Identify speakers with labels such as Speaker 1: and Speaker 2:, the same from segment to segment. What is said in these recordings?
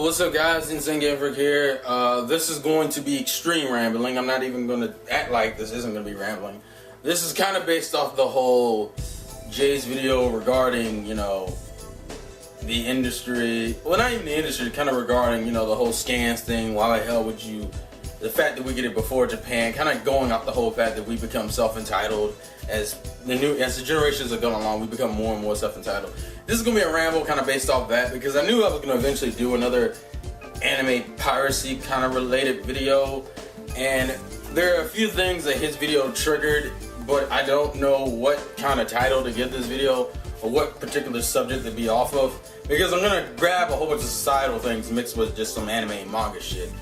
Speaker 1: What's up, guys? TheInsaneGamefreak here. This is going to be extreme rambling. I'm not even going to act like this isn't going to be rambling. This is kind of based off the whole Jay's video regarding, the industry. Well, not even the industry, kind of regarding, the whole scans thing. Why the hell would you... The fact that we get it before Japan, kind of going off the whole fact that we become self-entitled as the generations are going along, we become more and more self-entitled. This is gonna be a ramble, kind of based off that, because I knew I was gonna eventually do another anime piracy kind of related video, and there are a few things that his video triggered, but I don't know what kind of title to give this video or what particular subject to be off of, because I'm gonna grab a whole bunch of societal things mixed with just some anime and manga shit.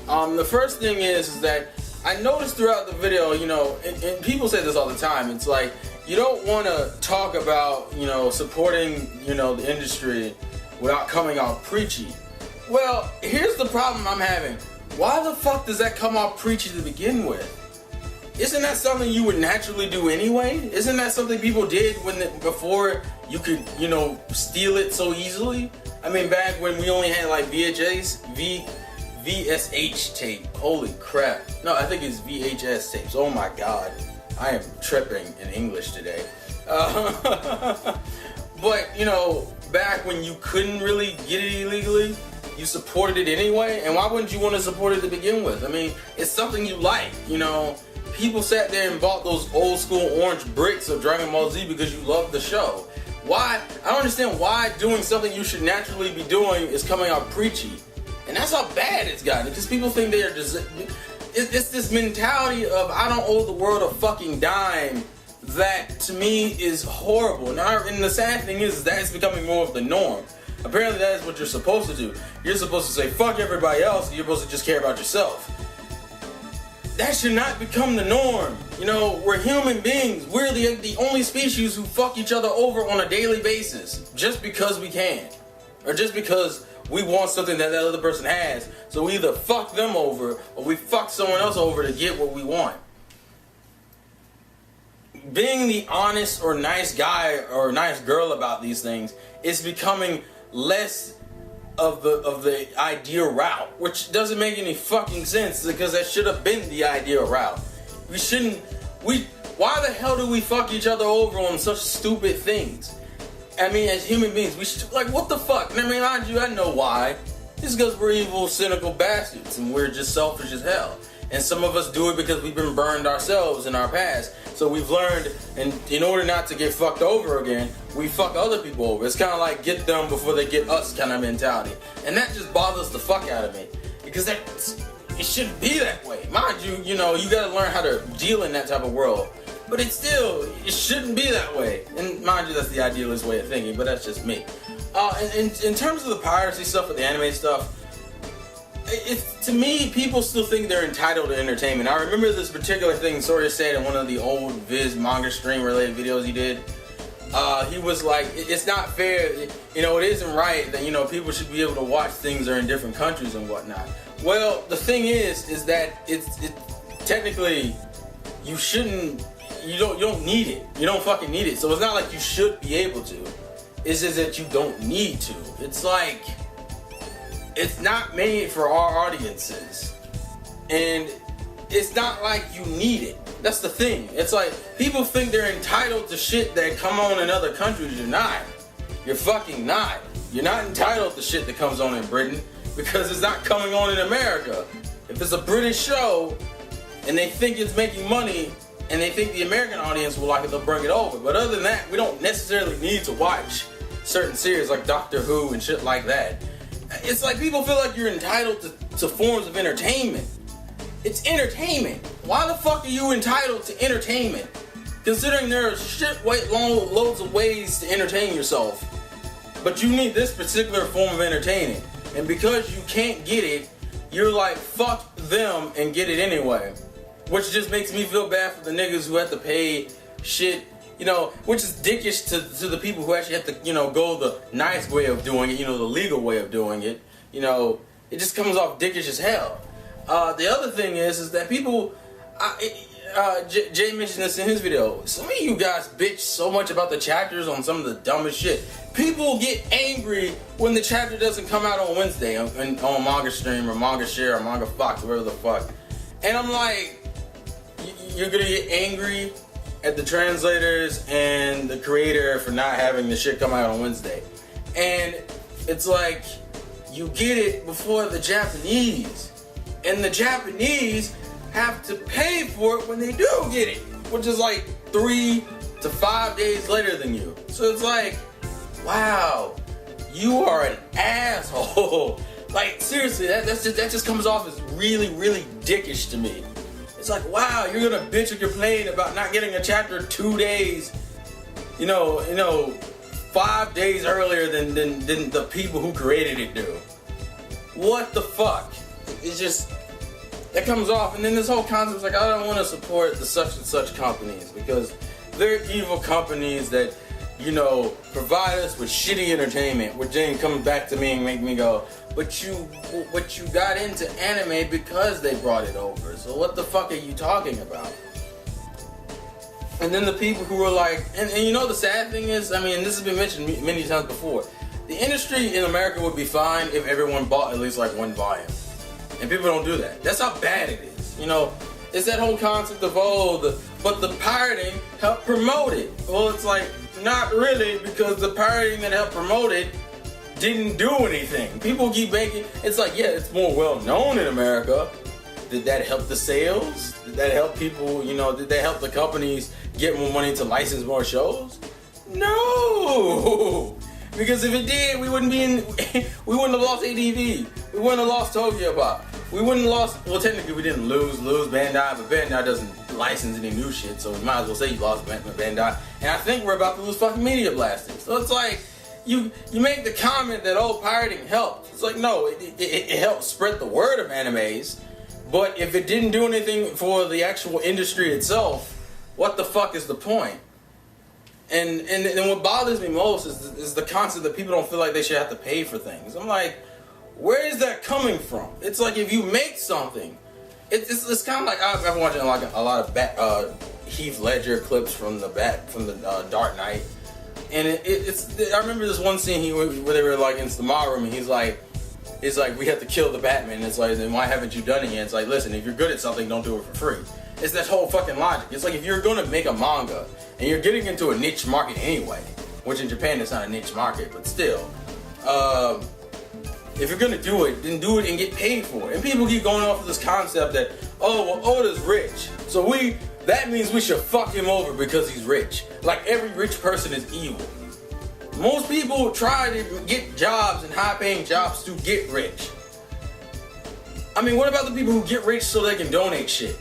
Speaker 1: The first thing is that I noticed throughout the video, and people say this all the time, it's like, you don't want to talk about, supporting, the industry without coming off preachy. Well, here's the problem I'm having. Why the fuck does that come off preachy to begin with? Isn't that something you would naturally do anyway? Isn't that something people did before you could, steal it so easily? I mean, back when we only had like VSH tape. Holy crap. No, I think it's VHS tapes. Oh my god. I am tripping in English today. But, back when you couldn't really get it illegally, you supported it anyway. And why wouldn't you want to support it to begin with? I mean, it's something you like, People sat there and bought those old school orange bricks of Dragon Ball Z because you loved the show. Why? I don't understand why doing something you should naturally be doing is coming out preachy. And that's how bad it's gotten, because people think they are just... It's this mentality of, I don't owe the world a fucking dime, that to me is horrible. And the sad thing is that it's becoming more of the norm. Apparently that is what you're supposed to do. You're supposed to say, fuck everybody else, and you're supposed to just care about yourself. That should not become the norm. We're human beings. We're the only species who fuck each other over on a daily basis, just because we can. Or just because we want something that other person has, so we either fuck them over or we fuck someone else over to get what we want. Being the honest or nice guy or nice girl about these things is becoming less of the ideal route, which doesn't make any fucking sense, because that should have been the ideal route. Why the hell do we fuck each other over on such stupid things? I mean, as human beings, we should, what the fuck? And I mean, mind you, I know why. It's because we're evil, cynical bastards, and we're just selfish as hell. And some of us do it because we've been burned ourselves in our past. So we've learned, and in order not to get fucked over again, we fuck other people over. It's kind of like get them before they get us kind of mentality. And that just bothers the fuck out of me. Because it shouldn't be that way. Mind you, you gotta learn how to deal in that type of world. But it shouldn't be that way. And mind you, that's the idealist way of thinking, but that's just me. In terms of the piracy stuff or the anime stuff, to me, people still think they're entitled to entertainment. I remember this particular thing Sawyer said in one of the old Viz manga stream related videos he did. He was like, it's not fair, it isn't right that, people should be able to watch things that are in different countries and whatnot. Well, the thing is that it's technically, you don't need it. You don't fucking need it. So it's not like you should be able to. It's just that you don't need to. It's like, it's not made for our audiences. And it's not like you need it. That's the thing. It's like, people think they're entitled to shit that come on in other countries. You're not. You're fucking not. You're not entitled to shit that comes on in Britain, because it's not coming on in America. If it's a British show, and they think it's making money, and they think the American audience will like it, they'll bring it over. But other than that, we don't necessarily need to watch certain series like Doctor Who and shit like that. It's like people feel like you're entitled to forms of entertainment. It's entertainment. Why the fuck are you entitled to entertainment? Considering there are loads of ways to entertain yourself. But you need this particular form of entertaining. And because you can't get it, you're like, fuck them and get it anyway. Which just makes me feel bad for the niggas who have to pay shit, which is dickish to the people who actually have to, go the nice way of doing it, the legal way of doing it. It just comes off dickish as hell. The other thing is that people, Jay mentioned this in his video. Some of you guys bitch so much about the chapters on some of the dumbest shit. People get angry when the chapter doesn't come out on Wednesday on Manga Stream or Manga Share or Manga Fox, whatever the fuck. And I'm like, you're gonna get angry at the translators and the creator for not having the shit come out on Wednesday. And it's like, you get it before the Japanese. And the Japanese have to pay for it when they do get it, which is like 3 to 5 days later than you. So it's like, wow, you are an asshole. Like, seriously, that just comes off as really, really dickish to me. It's like, wow, you're gonna bitch and complain about not getting a chapter 2 days, 5 days earlier than the people who created it do. What the fuck? It's just, that comes off. And then this whole concept is like, I don't want to support the such and such companies because they're evil companies that, provide us with shitty entertainment, which then comes back to me and make me go, but you got into anime because they brought it over. So what the fuck are you talking about? And then the people who are like, and the sad thing is, I mean, this has been mentioned many times before, the industry in America would be fine if everyone bought at least like one volume. And people don't do that. That's how bad it is. It's that whole concept of, but the pirating helped promote it. Well, it's like, not really, because the pirating that helped promote it didn't do anything. People keep making, it's like, yeah, it's more well known in America. Did that help the sales? Did that help people, did that help the companies get more money to license more shows? No! Because if it did, we wouldn't have lost ADV. We wouldn't have lost Tokyo Pop. We wouldn't have lost, well, technically we didn't lose Bandai, but Bandai doesn't license any new shit, so we might as well say you lost Bandai. And I think we're about to lose fucking Media Blasting. So it's like, you make the comment that, pirating helped. It's like, no, it helped spread the word of animes, but if it didn't do anything for the actual industry itself, what the fuck is the point? And what bothers me most is the concept that people don't feel like they should have to pay for things. I'm like, where is that coming from? It's like, if you make something, it's kind of like, I've been watching like a lot of Heath Ledger clips from the Dark Knight, and I remember this one scene where they were like in the small room, and he's like, we have to kill the Batman. It's like, then why haven't you done it yet? It's like, listen, if you're good at something, don't do it for free. It's that whole fucking logic. It's like, if you're gonna make a manga and you're getting into a niche market anyway, which in Japan is not a niche market, but still, if you're gonna do it, then do it and get paid for it. And people keep going off of this concept that, Oda's rich, so that means we should fuck him over because he's rich. Like every rich person is evil. Most people try to get jobs and high-paying jobs to get rich. I mean, what about the people who get rich so they can donate shit?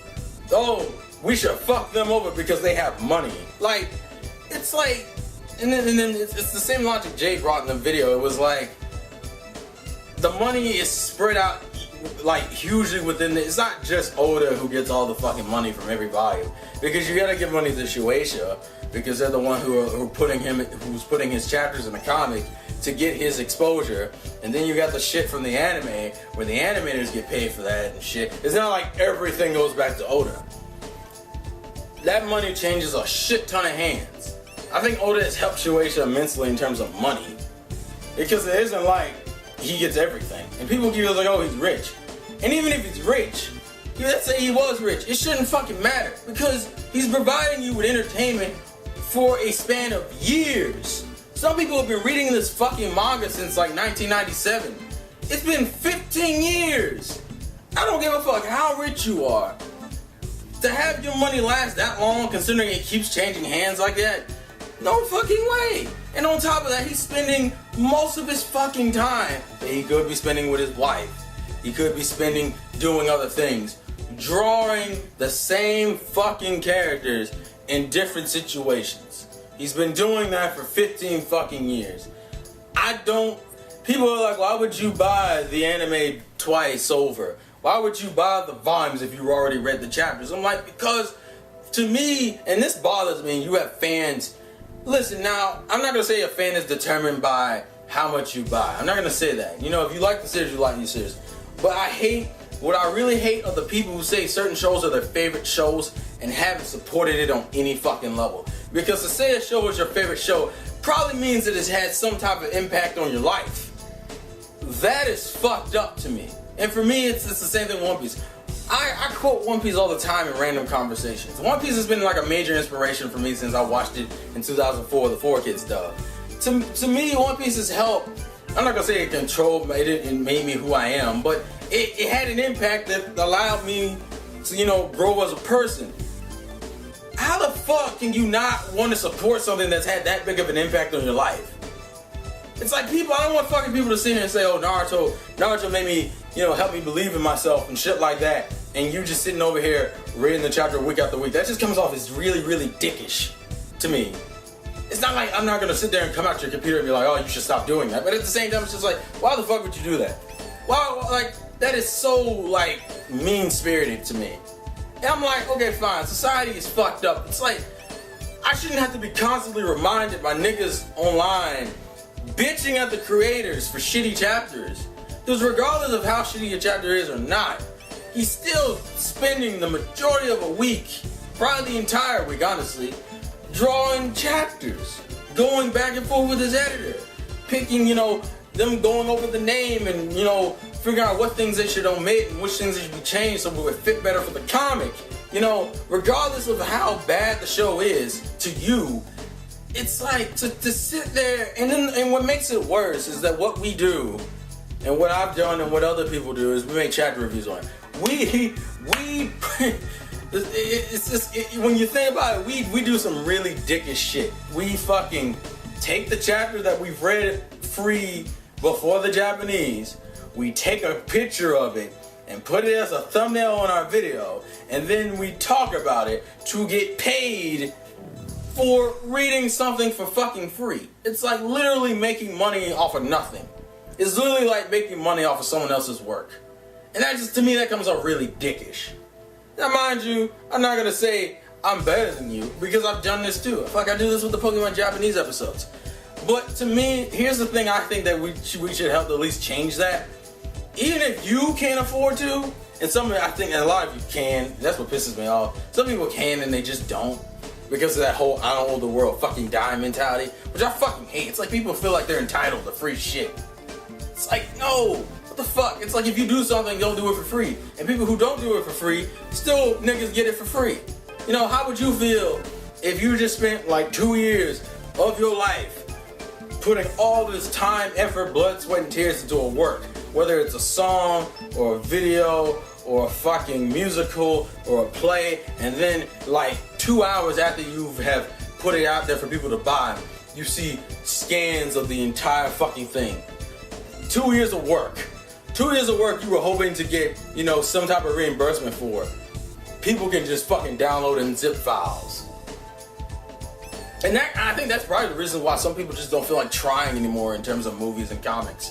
Speaker 1: We should fuck them over because they have money. Like, it's like, and then it's the same logic Jay brought in the video. It was like, the money is spread out like hugely within it's not just Oda who gets all the fucking money from every volume, because you gotta give money to Shueisha because they're the one who's putting his chapters in the comic to get his exposure, and then you got the shit from the anime where the animators get paid for that and shit. It's not like everything goes back to Oda. That money changes a shit ton of hands. I think Oda has helped Shueisha immensely in terms of money, because it isn't like he gets everything. And people keep like, he's rich. And even if he's rich, let's say he was rich, it shouldn't fucking matter, because he's providing you with entertainment for a span of years. Some people have been reading this fucking manga since like 1997. It's been 15 years. I don't give a fuck how rich you are. To have your money last that long, considering it keeps changing hands like that, no fucking way. And on top of that, he's spending most of his fucking time that he could be spending with his wife. He could be spending doing other things, drawing the same fucking characters in different situations. He's been doing that for 15 fucking years. People are like, why would you buy the anime twice over? Why would you buy the volumes if you already read the chapters? I'm like, because to me, and this bothers me, you have fans. Listen, now, I'm not going to say a fan is determined by how much you buy. I'm not going to say that. If you like the series, you like the series. But I hate What I really hate are the people who say certain shows are their favorite shows and haven't supported it on any fucking level. Because to say a show is your favorite show probably means that it's had some type of impact on your life. That is fucked up to me. And for me, it's the same thing with One Piece. I quote One Piece all the time in random conversations. One Piece has been like a major inspiration for me since I watched it in 2004, the 4Kids dub. To me, One Piece has helped. I'm not gonna say it controlled it and made me who I am, but it had an impact that allowed me to, grow as a person. How the fuck can you not want to support something that's had that big of an impact on your life? It's like I don't want fucking people to sit here and say, oh, Naruto made me, help me believe in myself and shit like that. And you just sitting over here reading the chapter week after week. That just comes off as really, really dickish to me. It's not like I'm not going to sit there and come out to your computer and be like, oh, you should stop doing that. But at the same time, it's just like, why the fuck would you do that? Why, that is so, mean-spirited to me. And I'm like, okay, fine, society is fucked up. It's like, I shouldn't have to be constantly reminded by niggas online bitching at the creators for shitty chapters. Because regardless of how shitty a chapter is or not, he's still spending the majority of a week, probably the entire week, honestly, drawing chapters, going back and forth with his editor, picking, them going over the name and, figuring out what things they should omit and which things they should be changed so it would fit better for the comic. Regardless of how bad the show is to you, it's like to sit there and what makes it worse is that what we do and what I've done and what other people do is we make chapter reviews on it. When you think about it, we do some really dickish shit. We fucking take the chapter that we've read free before the Japanese, we take a picture of it and put it as a thumbnail on our video, and then we talk about it to get paid for reading something for fucking free. It's like literally making money off of nothing. It's literally like making money off of someone else's work. And that just, to me, that comes off really dickish. Now, mind you, I'm not gonna say I'm better than you because I've done this too. I do this with the Pokemon Japanese episodes. But to me, here's the thing I think that we should help to at least change that. Even if you can't afford to, and I think a lot of you can, that's what pisses me off. Some people can and they just don't. Because of that whole I don't owe the world fucking die mentality, which I fucking hate. It's like people feel like they're entitled to free shit. It's like, no, what the fuck? It's like if you do something, don't do it for free. And people who don't do it for free, still niggas get it for free. How would you feel if you just spent 2 years of your life putting all this time, effort, blood, sweat, and tears into a work? Whether it's a song or a video or a fucking musical or a play, and then 2 hours after you have put it out there for people to buy, you see scans of the entire fucking thing. 2 years of work. 2 years of work you were hoping to get, some type of reimbursement for. People can just fucking download in zip files. And I think that's probably the reason why some people just don't feel like trying anymore in terms of movies and comics.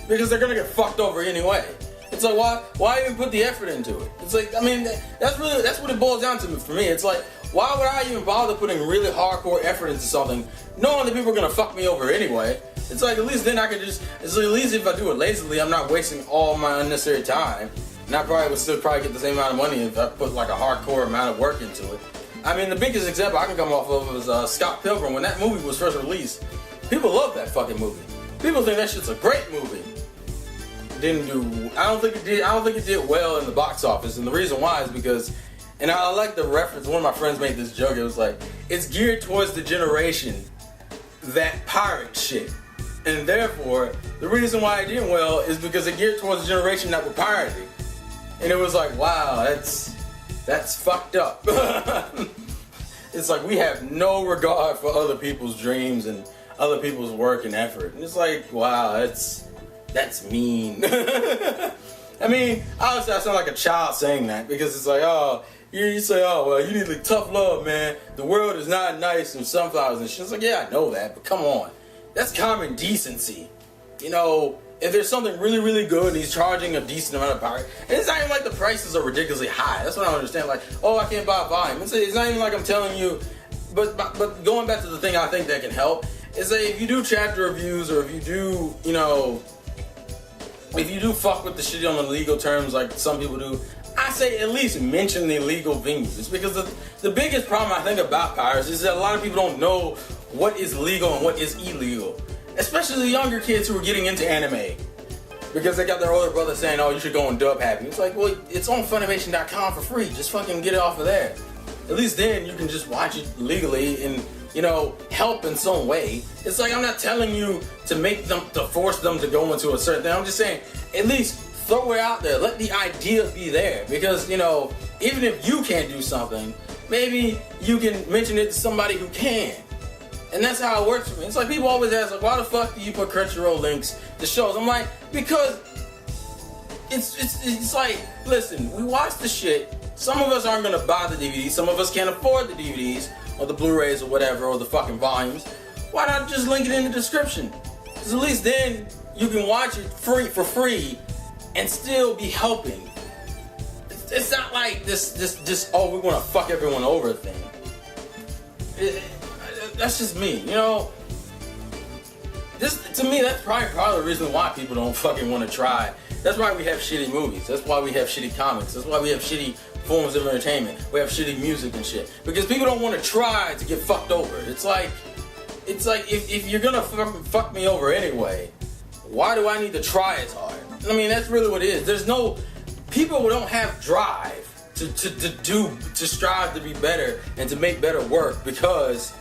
Speaker 1: Because they're gonna get fucked over anyway. It's like, why even put the effort into it? It's like, that's what it boils down to for me. It's like, why would I even bother putting really hardcore effort into something, knowing that people are gonna fuck me over anyway? It's like, at least then I could at least if I do it lazily, I'm not wasting all my unnecessary time. And I probably would still get the same amount of money if I put a hardcore amount of work into it. The biggest example I can come off of is Scott Pilgrim. When that movie was first released, people loved that fucking movie. People think that shit's a great movie. I don't think it did well in the box office, and the reason why is because, and I like the reference, one of my friends made this joke, it was like, it's geared towards the generation that pirate shit. And therefore, the reason why it did well is because it geared towards the generation that were pirating. And it was like, wow, that's fucked up. It's like we have no regard for other people's dreams and other people's work and effort. And it's like, wow, that's mean. Obviously I sound like a child saying that because it's like, oh, you say, oh, well, you need tough love, man. The world is not nice and sunflowers and shit. It's like, yeah, I know that, but come on. That's common decency. If there's something really, really good and he's charging a decent amount of power, and it's not even like the prices are ridiculously high. That's what I don't understand. Like, oh, I can't buy volume. It's not even like I'm telling you, but going back to the thing I think that can help is that if you do chapter reviews or if you do, if you do fuck with the shit on the legal terms like some people do, I say at least mention the illegal venues, because the biggest problem I think about piracy is that a lot of people don't know what is legal and what is illegal, especially the younger kids who are getting into anime because they got their older brother saying, oh, you should go on Dub Happy. It's like, well, it's on Funimation.com for free, just fucking get it off of there. At least then you can just watch it legally and, you know, help in some way. It's like, I'm not telling you to make them, to force them to go into a certain thing. I'm just saying, at least throw it out there. Let the idea be there. Because, you know, even if you can't do something, maybe you can mention it to somebody who can. And that's how it works for me. It's like people always ask, like, why the fuck do you put Crunchyroll links to shows? I'm like, because it's like, listen, we watch the shit. Some of us aren't gonna buy the DVDs. Some of us can't afford the DVDs or the Blu-rays or whatever, or the fucking volumes. Why not just link it in the description? Because at least then you can watch it free for free and still be helping. It's not like this oh, we want to fuck everyone over thing. That's just me, you know. To me, that's probably part of the reason why people don't fucking want to try. That's why we have shitty movies. That's why we have shitty comics. That's why we have shitty forms of entertainment. We have shitty music and shit. Because people don't want to try to get fucked over. It's like if you're gonna fuck me over anyway, why do I need to try as hard? I mean, that's really what it is. There's no people who don't have drive to strive to be better and to make better work, because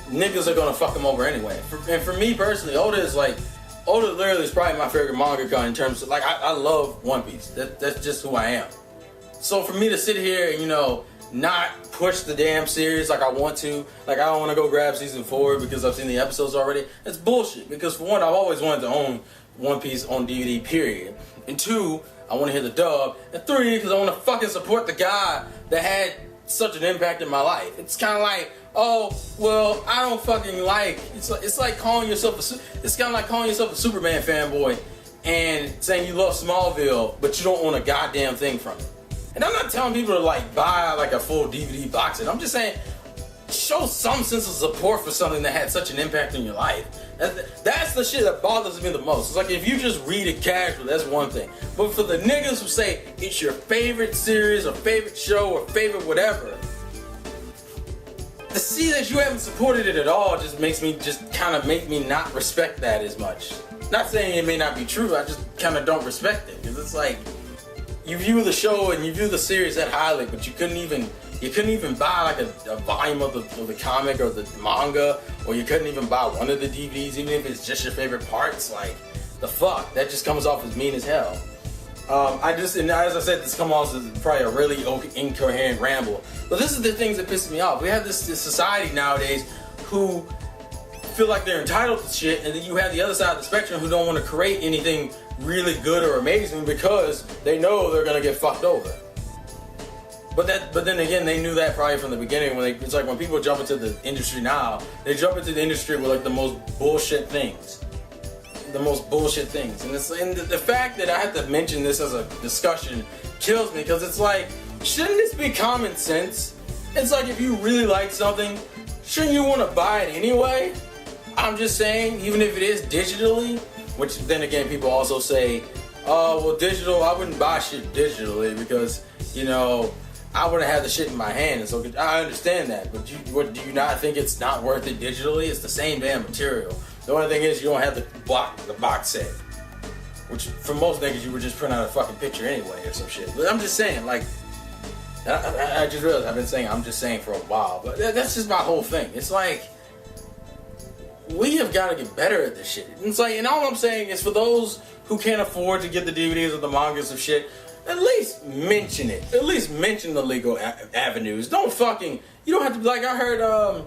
Speaker 1: niggas are gonna fuck them over anyway. And for me personally, Oda literally is probably my favorite mangaka in terms of, like, I love One Piece. That's just who I am. So for me to sit here and, you know, not push the damn series like I want to, like I don't want to go grab season 4 because I've seen the episodes already, that's bullshit. Because for one, I've always wanted to own One Piece on DVD, period. And 2, I want to hear the dub. And 3, because I want to fucking support the guy that had such an impact in my life. It's kind of like, oh, well, I don't fucking like, it's like calling yourself it's kind of like calling yourself a Superman fanboy and saying you love Smallville, but you don't own a goddamn thing from it. And I'm not telling people to, like, buy like a full DVD box set. I'm just saying, show some sense of support for something that had such an impact in your life. That's the shit that bothers me the most. It's like, if you just read it casually, that's one thing. But for the niggas who say it's your favorite series or favorite show or favorite whatever, to see that you haven't supported it at all just makes me make me not respect that as much. Not saying it may not be true, I just kind of don't respect it. Because it's like, you view the show and you view the series that highly, but you couldn't even buy like a volume of the comic or the manga, or you couldn't even buy one of the DVDs, even if it's just your favorite parts. Like, the fuck, that just comes off as mean as hell. And as I said, this comes off as probably a really incoherent ramble, but this is the things that piss me off. We have this society nowadays who feel like they're entitled to shit, and then you have the other side of the spectrum who don't want to create anything really good or amazing because they know they're gonna get fucked over. But then again, they knew that probably from the beginning. It's like when people jump into the industry now, they jump into the industry with like the most bullshit things. And the fact that I have to mention this as a discussion kills me, because it's like, shouldn't this be common sense? It's like, if you really like something, shouldn't you want to buy it anyway? I'm just saying, even if it is digitally, which then again people also say, oh, well, digital, I wouldn't buy shit digitally because, you know, I wouldn't have the shit in my hand. So I understand that, but do you not think it's not worth it digitally? It's the same damn material. The only thing is you don't have the box set, which for most niggas you would just print out a fucking picture anyway or some shit. But I'm just saying, like, I just realized I've been saying I'm just saying for a while, but that's just my whole thing. It's like, we have got to get better at this shit. It's like, and all I'm saying is, for those who can't afford to get the DVDs or the mangas of shit, at least mention it. At least mention the legal avenues. Don't fucking, you don't have to be like, I heard,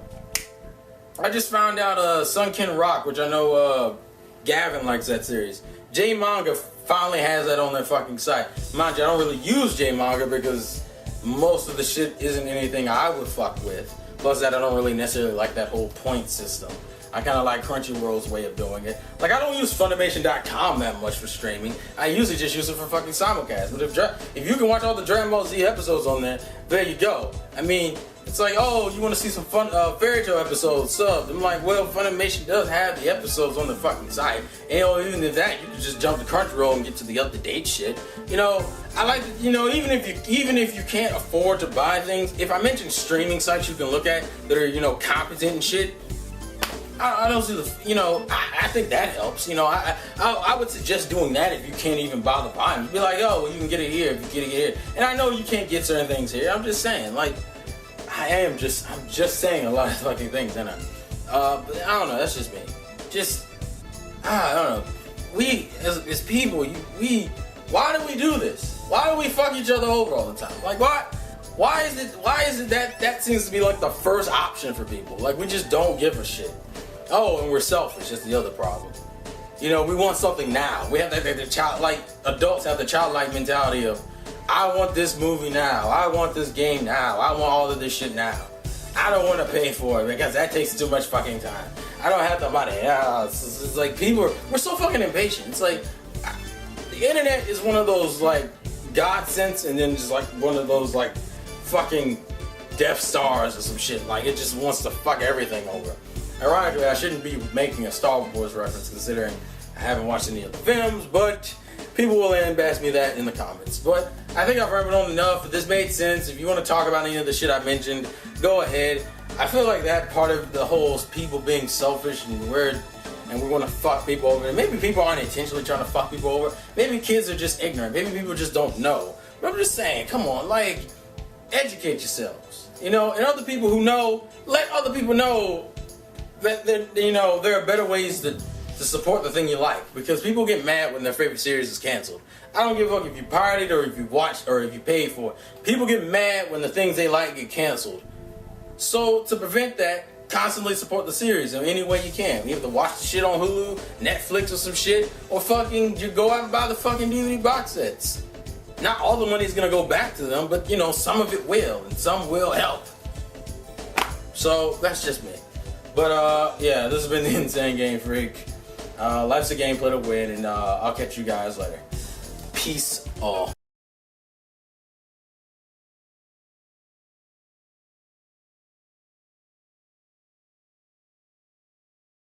Speaker 1: I just found out Sunken Rock, which I know Gavin likes that series. J-Manga finally has that on their fucking site. Mind you, I don't really use J-Manga because most of the shit isn't anything I would fuck with. Plus that I don't really necessarily like that whole point system. I kind of like Crunchyroll's way of doing it. Like, I don't use Funimation.com that much for streaming. I usually just use it for fucking simulcast. But if you can watch all the Dragon Ball Z episodes on there you go. I mean, it's like, oh, you want to see some fun Fairy Tail episodes subbed. I'm like, well, Funimation does have the episodes on the fucking site. And even if that, you can just jump to Crunchyroll and get to the up-to-date shit. You know, I like, even if you can't afford to buy things, if I mention streaming sites you can look at that are, competent and shit, I don't see I think that helps. I would suggest doing that if you can't even bother buying. Be like, oh, well, you can get it here if you get it here. And I know you can't get certain things here. I'm just saying, like, I'm just saying a lot of fucking things, and but I don't know. That's just me. I don't know. We as people, why do we do this? Why do we fuck each other over all the time? Like, why is it that seems to be like the first option for people? Like, we just don't give a shit. Oh, and we're selfish. That's the other problem. We want something now. We have the childlike, adults have the childlike mentality of, I want this movie now. I want this game now. I want all of this shit now. I don't want to pay for it because that takes too much fucking time. I don't have the money. It's like we're so fucking impatient. It's like the internet is one of those like godsends, and then just like one of those like fucking Death Stars or some shit. Like, it just wants to fuck everything over. Ironically, I shouldn't be making a Star Wars reference considering I haven't watched any of the films, but people will bash me that in the comments. But I think I've rambled on enough. If this made sense, if you want to talk about any of the shit I mentioned, go ahead. I feel like that part of the whole people being selfish and weird, and we're going to fuck people over. And maybe people aren't intentionally trying to fuck people over. Maybe kids are just ignorant. Maybe people just don't know. But I'm just saying, come on, like, educate yourselves. And other people who know, let other people know that there are better ways to support the thing you like, because people get mad when their favorite series is canceled. I don't give a fuck if you pirated or if you watched or if you paid for it. People get mad when the things they like get canceled. So to prevent that, constantly support the series in any way you can. You have to watch the shit on Hulu, Netflix or some shit, or fucking you go out and buy the fucking DVD box sets. Not all the money is gonna go back to them, but some of it will, and some will help. So that's just me. But yeah, this has been the Insane Game Freak. Life's a game, play to win, and I'll catch you guys later. Peace all.